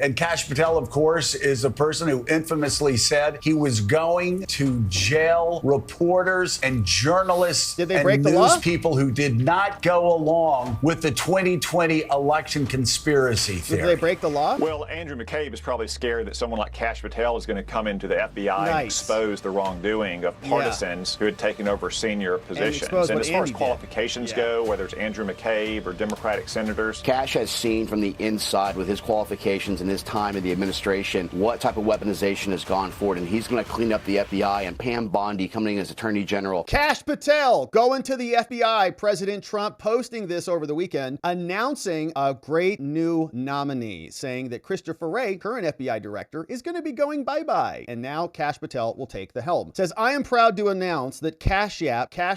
And Cash Patel, of course, is a person who infamously said he was going to jail reporters and journalists and news people who did not go along with the 2020 election conspiracy theory. Did they break the law? Well, Andrew McCabe is probably scared that someone like Cash Patel is going to come into the FBI and expose the wrongdoing of partisans who had taken over senior positions. And as far as qualifications go, whether it's Andrew McCabe or Democratic senators, Cash has seen from the inside with his qualifications and his time in the administration what type of weaponization has gone forward, and he's going to clean up the FBI. And Pam Bondi coming in as Attorney General. Cash Patel going to the FBI. President Trump posting this over the weekend, announcing a great new nominee, saying that Christopher Wray, current FBI director, is going to be going bye-bye. And now Cash Patel will take the helm. Says, I am proud to announce that Cash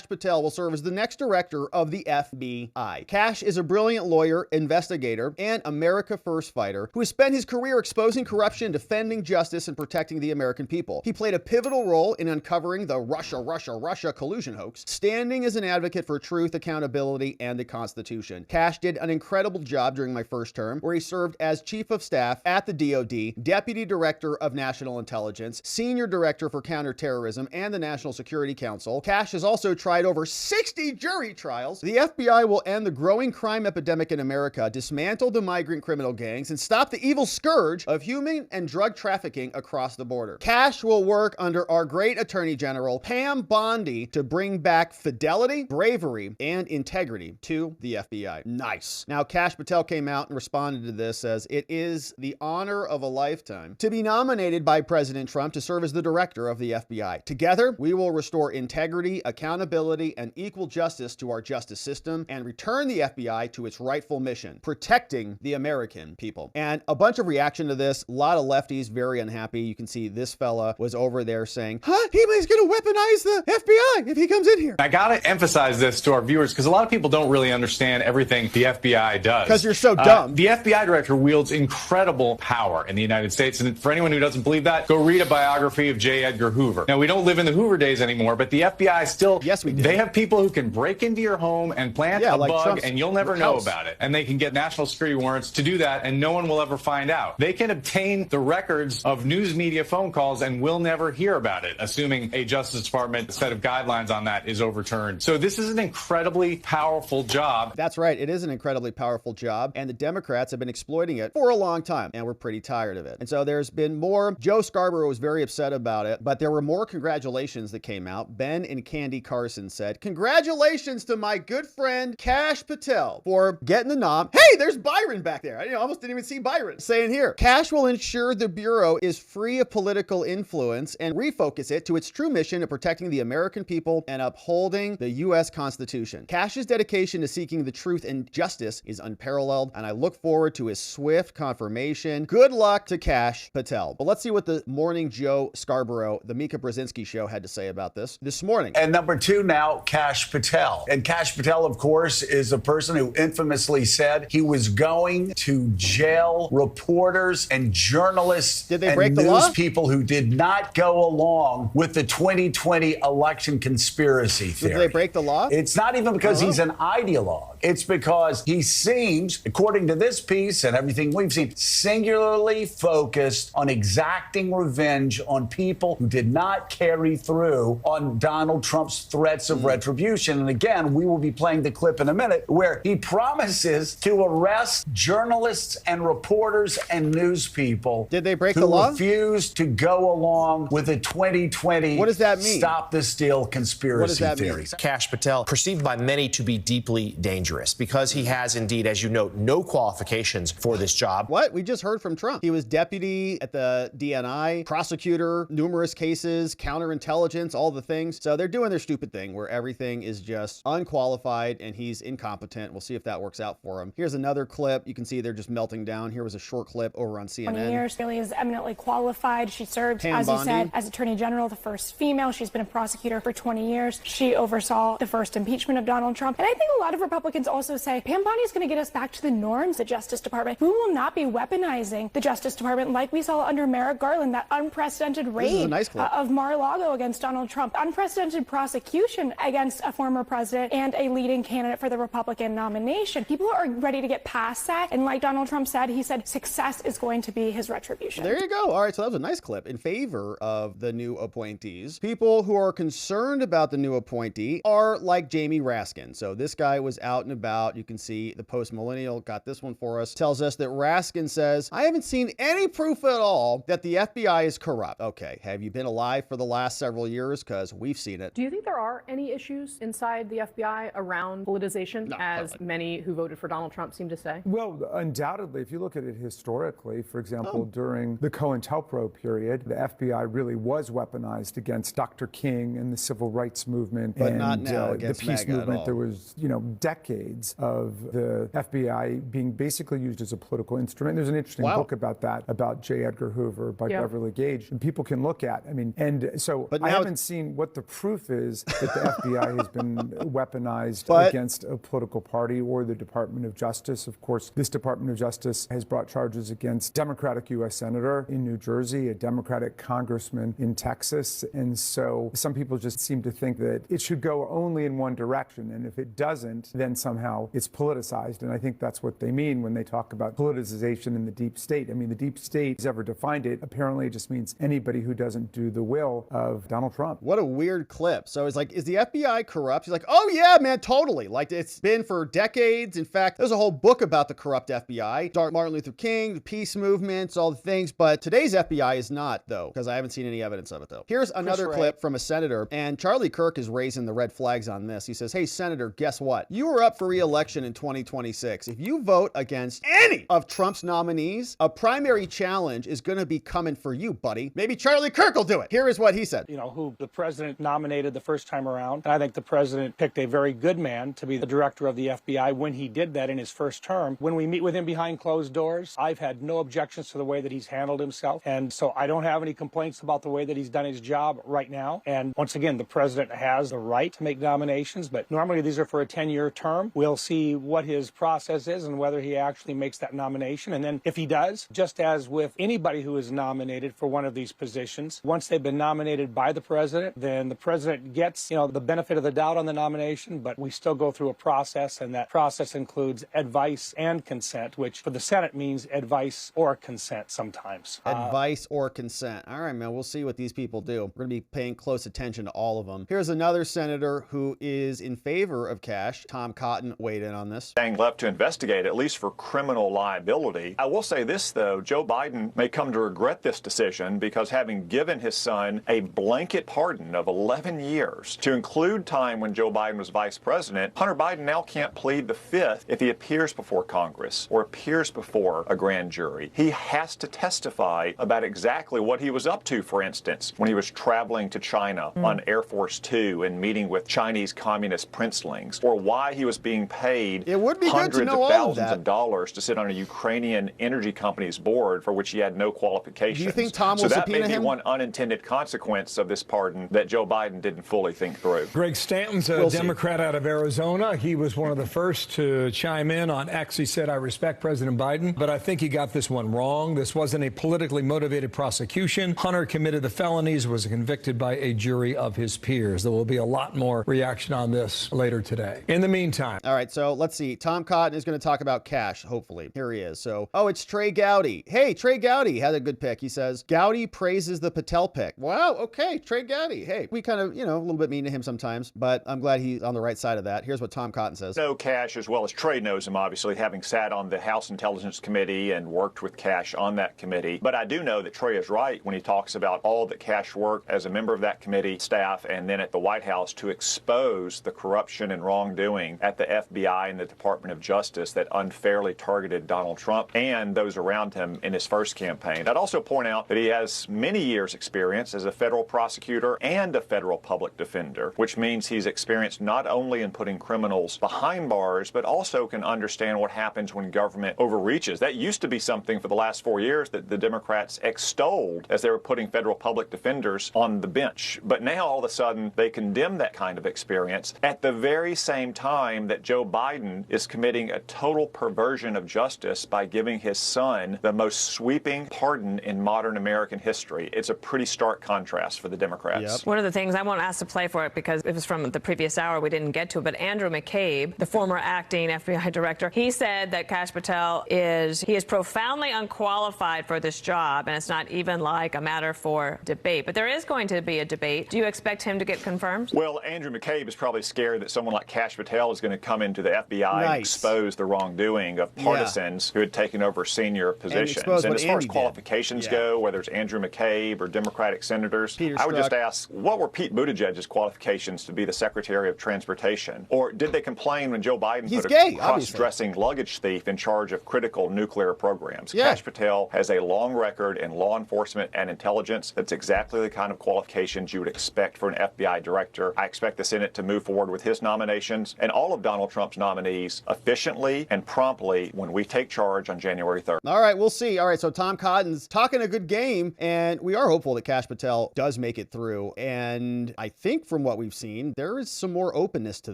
Patel will serve as the next director of the FBI. Cash is a brilliant lawyer, investigator, and America First fighter who has spent his career exposing corruption, defending justice, and protecting the American people. He played a pivotal role in uncovering the Russia collusion hoax, standing as an advocate for truth, accountability, and the Constitution. Cash did an incredible job during my first term, where he served as Chief of Staff at the DoD, Deputy Director of National Intelligence, Senior Director for Counterterrorism, and the National Security Council. Cash has also tried over 60 jury trials. The FBI will end the growing crime epidemic in America, dismantle the migrant criminal gangs, and stop the evil scourge of human and drug trafficking across the border. Cash will work under our great Attorney General, Pam Bondi, to bring back fidelity, bravery, and integrity to the FBI. Nice. Now, Cash Patel came out and responded to this as, it is the honor of a lifetime to be nominated by President Trump to serve as the director of the FBI. Together, we will restore integrity, accountability, and equal justice to our justice system and return the FBI to its rightful mission, protecting the American people. And a bunch of reaction to this, a lot of lefties very unhappy. You can see this fella was over there saying, he's going to weaponize the FBI if he comes in here. I got to emphasize this to our viewers because a lot of people don't really understand everything the FBI does. Because you're so dumb. The FBI director wields incredible power in the United States. And for anyone who doesn't believe that, go read a biography of J. Edgar Hoover. Now, we don't live in the Hoover days anymore, but the FBI still, yes, we do. They have people who can break into your home and plant a bug Trump's and you'll never know about it. And they can get national security warrants to do that and no one will ever find out. They can obtain the records of news media phone calls and we'll never hear about it, assuming a Justice Department set of guidelines on that is overturned. So this is an incredibly powerful job. That's right. It is an incredibly powerful job. And the Democrats have been exploiting it for a long time. And we're pretty tired of it. And so there's been more. Joe Scarborough was very upset about it, but there were more congratulations that came out. Ben and Candy Carson said, congratulations to my good friend Cash Patel for getting the nom. Hey, there's Byron back there. I almost didn't even see Byron. Saying here, Cash will ensure the Bureau is free of political influence and refocus it to its true mission of protecting the American people and upholding the U.S. Constitution. Cash's dedication to seeking the truth and justice is unparalleled, and I look forward to his swift confirmation. Good luck to Cash Patel. But let's see what the Morning Joe Scarborough, the Mika Brzezinski show, had to say about this morning. And number two now, Cash Patel. And Cash Patel, of course, is a person who infamously said he was going to jail reporters and journalists and news people who did not go along with the 2020 election conspiracy theory. Did they break the law? It's not even because he's an ideologue. It's because he seems, according to this piece and everything we've seen, singularly focused on exacting revenge on people who did not carry through on Donald Trump's threats of retribution. And again, we will be playing the clip in a minute where he promises to arrest journalists and reporters and news people. Did they break the law? Who refused to go along with the 2020 what does that mean? Stop the Steal conspiracy theories. Cash Patel, perceived by many to be deeply dangerous because he has indeed, as you note, no qualifications for this job. What? We just heard from Trump. He was deputy at the DNI, prosecutor, numerous cases, counterintelligence, all the things. So they're doing their stupid thing where everything is just unqualified and he's incompetent. We'll see if that works out for him. Here's another clip. You can see they're just melting down. Here was a short clip over on CNN. 20 years. Really is eminently qualified. She served, as you said, as Attorney General, the first female. She's been a prosecutor for 20 years. She oversaw the first impeachment of Donald Trump. And I think a lot of Republicans also say Pam Bondi is going to get us back to the norms, the Justice Department. We will not be weaponizing the Justice Department like we saw under Merrick Garland, that unprecedented raid of Mar-a-Lago against Donald Trump, unprecedented prosecution against a former president and a leading candidate for the Republican nomination. People are ready to get past that. And like Donald Trump said, he said 6 success is going to be his retribution. There you go. All right, so that was a nice clip in favor of the new appointees. People who are concerned about the new appointee are like Jamie Raskin. So this guy was out and about. You can see the Post Millennial got this one for us. Tells us that Raskin says, I haven't seen any proof at all that the FBI is corrupt. Okay, have you been alive for the last several years? Because we've seen it. Do you think there are any issues inside the FBI around politicization, as many who voted for Donald Trump seem to say? Well, undoubtedly, if you look at it historically, for example, during the COINTELPRO period, the FBI really was weaponized against Dr. King and the civil rights movement. But and, not now the against peace MAGA movement. at all. There was, decades of the FBI being basically used as a political instrument. There's an interesting book about that, about J. Edgar Hoover by Beverly Gage, and people can look at. But I haven't seen what the proof is that the FBI has been weaponized against a political party or the Department of Justice. Of course, this Department of Justice has brought charges against Democratic U.S. Senator in New Jersey, a Democratic congressman in Texas. And so some people just seem to think that it should go only in one direction. And if it doesn't, then somehow it's politicized. And I think that's what they mean when they talk about politicization in the deep state. I mean, the deep state has ever defined it. Apparently, it just means anybody who doesn't do the will of Donald Trump. What a weird clip. So it's like, is the FBI corrupt? He's like, oh yeah, man, totally. Like it's been for decades. In fact, there's a whole book about the corrupt FBI. Martin Luther King, the peace movements, all the things. But today's FBI is not, though, because I haven't seen any evidence of it, though. Here's another clip from a senator, and Charlie Kirk is raising the red flags on this. He says, hey, Senator, guess what? You are up for re-election in 2026. If you vote against any of Trump's nominees, a primary challenge is going to be coming for you, buddy. Maybe Charlie Kirk will do it. Here is what he said. Who the president nominated the first time around. And I think the president picked a very good man to be the director of the FBI when he did that in his first term. When we meet with him behind closed doors, I've had no objections to the way that he's handled himself. And so I don't have any complaints about the way that he's done his job right now. And once again, the president has the right to make nominations, but normally these are for a 10-year term. We'll see what his process is and whether he actually makes that nomination. And then if he does, just as with anybody who is nominated for one of these positions, once they've been nominated by the president, then the president gets, the benefit of the doubt on the nomination, but we still go through a process, and that process includes advice and consent, which for the Senate means advice or consent sometimes. Advice or consent. All right, man, we'll see what these people do. We're going to be paying close attention to all of them. Here's another senator who is in favor of Kash. Tom Cotton weighed in on this. Staying left to investigate, at least for criminal liability. I will say this, though. Joe Biden may come to regret this decision because having given his son a blanket pardon of 11 years to include time when Joe Biden was vice president, Hunter Biden now can't plead the fifth if he appears before Congress or appears before a grand jury. He has to testify about exactly what he was up to, for instance, when he was traveling to China on Air Force Two and meeting with Chinese communist princelings, or why he was being paid hundreds of thousands of dollars to sit on a Ukrainian energy company's board for which he had no qualifications. Do you think Tom will subpoena him? So that may be one unintended consequence of this pardon that Joe Biden didn't fully think through. Greg Stanton's a Democrat out of Arizona. He was one of the first to chime in on X. He said, I respect President Biden, but I think he got this one wrong. This wasn't a politically motivated prosecution. Hunter committed the felonies, was convicted by a jury of his peers. There will be a lot more reaction on this later today. In the meantime. All right, so let's see. Tom Cotton is going to talk about Kash, hopefully. Here he is. So, it's Trey Gowdy. Hey, Trey Gowdy had a good pick. He says, Gowdy praises the Patel pick. Wow, okay, Trey Gowdy. Hey, we kind of, a little bit mean to him sometimes, but I'm glad he's on the right side of that. Here's what Tom Cotton says. Know Kash as well as Trey knows him, obviously, having sat on the House Intelligence Committee and worked with Kash on that committee. But I do know that Trey is right when he talks about all that Kash worked as a member of that committee staff and then at the White House to expose the corruption and wrongdoing at the FBI and the Department of Justice that unfairly targeted Donald Trump and those around him in his first campaign. I'd also point out that he has many years' experience as a federal prosecutor and a federal public defender, which means he's experienced not only in putting criminals behind bars, but also can understand what happens when government overreaches. That used to be something for the last 4 years that the Democrats extolled as they were putting federal public defenders on the bench. But now all of a sudden they condemn that kind of experience at the very same time that Joe Biden is committing a total perversion of justice by giving his son the most sweeping pardon in modern American history. It's a pretty stark contrast for the Democrats. Yep. One of the things, I won't ask to play for it because it was from the previous hour, we didn't get to it, but Andrew McCabe, the former acting FBI director, he said that Kash Patel he He is profoundly unqualified for this job, and it's not even like a matter for debate. But there is going to be a debate. Do you expect him to get confirmed? Well, Andrew McCabe is probably scared that someone like Cash Patel is going to come into the FBI and expose the wrongdoing of partisans who had taken over senior positions. And as far as qualifications go, whether it's Andrew McCabe or Democratic senators, I would just ask, what were Pete Buttigieg's qualifications to be the Secretary of Transportation? Or did they complain when Joe Biden put a cross-dressing luggage thief in charge of critical nuclear programs? Cash Patel has a long record in law enforcement and intelligence. That's exactly the kind of qualifications you would expect for an FBI director. I expect the Senate to move forward with his nominations and all of Donald Trump's nominees efficiently and promptly when we take charge on January 3rd. All right, we'll see. All right, so Tom Cotton's talking a good game, and we are hopeful that Cash Patel does make it through. And I think from what we've seen, there is some more openness to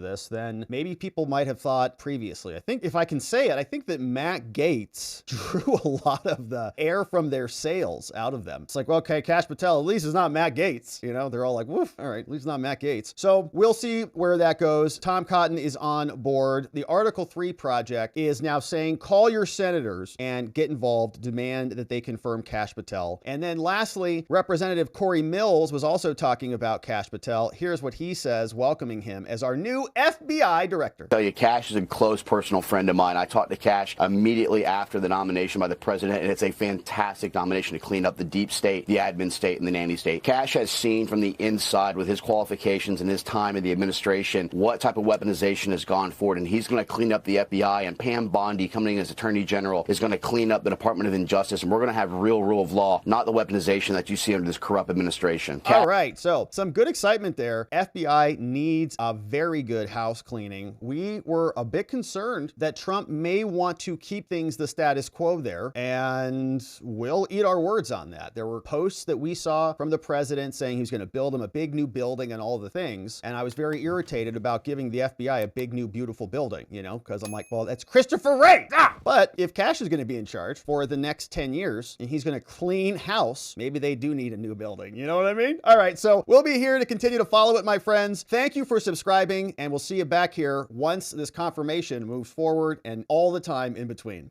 this than maybe people might have thought previously. I think, if I can say it, I think that Matt Gaetz drew a lot of the air from their sails out of them. It's like, well, okay, Cash Patel, at least it's not Matt Gaetz. You know, they're all like, woof, all right, at least not Matt Gaetz. So we'll see where that goes. Tom Cotton is on board. The Article 3 project is now saying, call your senators and get involved, demand that they confirm Cash Patel. And then lastly, Representative Corey Mills was also talking about Cash Patel. Here's what he says, welcoming him as our new FBI director. I'll tell you, Cash is a close personal friend of mine. I talked to Cash immediately after the nomination by the president, and it's a fantastic nomination to clean up the deep state, the admin state, and the nanny state. Cash has seen from the inside with his qualifications and his time in the administration what type of weaponization has gone forward, and he's going to clean up the FBI, and Pam Bondi coming in as Attorney General is going to clean up the Department of Injustice, and we're going to have real rule of law, not the weaponization that you see under this corrupt administration. All right, so some good excitement there. FBI needs a very good house cleaning. We were a bit concerned that Trump may want to keep things the status quo there, and we'll eat our words on that. There were posts that we saw from the president saying he was going to build him a big new building and all the things, and I was very irritated about giving the FBI a big new beautiful building, you know, because I'm like, well, that's Christopher Wray! But if Cash is going to be in charge for the next 10 years and he's going to clean house, maybe they do need a new building. You know what I mean? All right, so we'll be here to continue to follow it, my friends. Thank you for subscribing, and we'll see you back here once this confirmation moves forward and all the time in between.